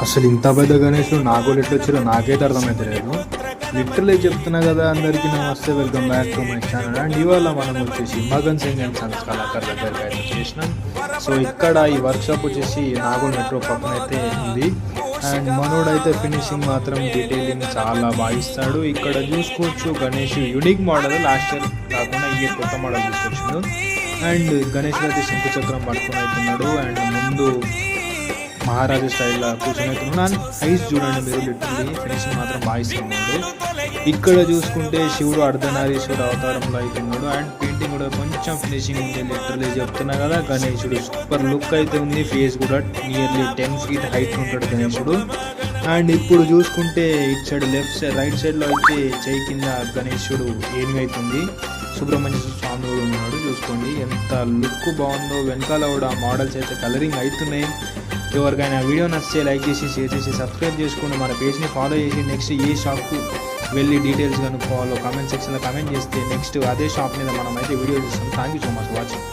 అసలు ఇంత పెద్ద గణేషులు నాగోలు ఎట్లా వచ్చారో నాకైతే అర్థమైతే లేదు. లిటరలీ చెప్తున్నా కదా, అందరికీ నమస్తే, welcome back to my channel. And ఇవాళ మనం వచ్చేసి మగన్ సింగ్ అండ్ సన్స్ కళాకారు దగ్గరికి అయితే చేసినాం. సో ఇక్కడ ఈ వర్క్షాప్ వచ్చేసి నాగోల్ మెట్రో పక్కన అయితే ఉంది. అండ్ మనోడైతే ఫినిషింగ్ మాత్రం డీటెయిలింగ్ చాలా బాగా ఇస్తాడు. ఇక్కడ చూసుకోవచ్చు Ganesh unique model, last year కాకుండా ఈ ఇయర్ కొత్త మోడల్ తీసుకొచ్చిండు. అండ్ గణేష్ అయితే శంకు చక్రం పట్టుకుని అవుతున్నాడు. అండ్ ముందు మహారాజా స్టైల్లో కూర్చొని అవుతున్నాడు. హైస్ చూడండి మీరు, లిటరలీ ఫినిషింగ్ మాత్రం బాగా ఇస్తున్నాడు. ఇక్కడ చూసుకుంటే శివుడు అర్ధనారీశ్వర అవతారంలో అవుతున్నాడు. అండ్ పెయింటింగ్ కూడా కొంచెం ఫినిషింగ్ ఉంది. లిటరలీ చెప్తున్నా కదా, గణేశుడు సూపర్ లుక్ అయితే ఉంది. ఫేస్ కూడా నియర్లీ 10 feet హైట్ ఉంటాడు గణేశుడు. అండ్ ఇప్పుడు చూసుకుంటే ఇటు సైడ్ లెఫ్ట్ సైడ్ రైట్ సైడ్లో అయితే చేయి కింద గణేశుడు ఏమి అవుతుంది. సుబ్రహ్మణ్య స్వామి కూడా ఉన్నాడు. చూసుకోండి ఎంత లుక్ బాగుందో. వెనకాల కూడా మోడల్స్ అయితే కలరింగ్ అవుతున్నాయి. ఎవరికైనా వీడియో నచ్చితే లైక్ చేసి, షేర్ చేసి, సబ్స్క్రైబ్ చేసుకోండి. మన పేజ్ని ఫాలో చేసి నెక్స్ట్ ఏ షాప్కు వెళ్ళి డీటెయిల్స్ కనుక్కోవాలో కామెంట్ సెక్షన్లో కామెంట్ చేస్తే నెక్స్ట్ అదే షాప్ మీద మనం అయితే వీడియో చేస్తాం. Thank you so much watching.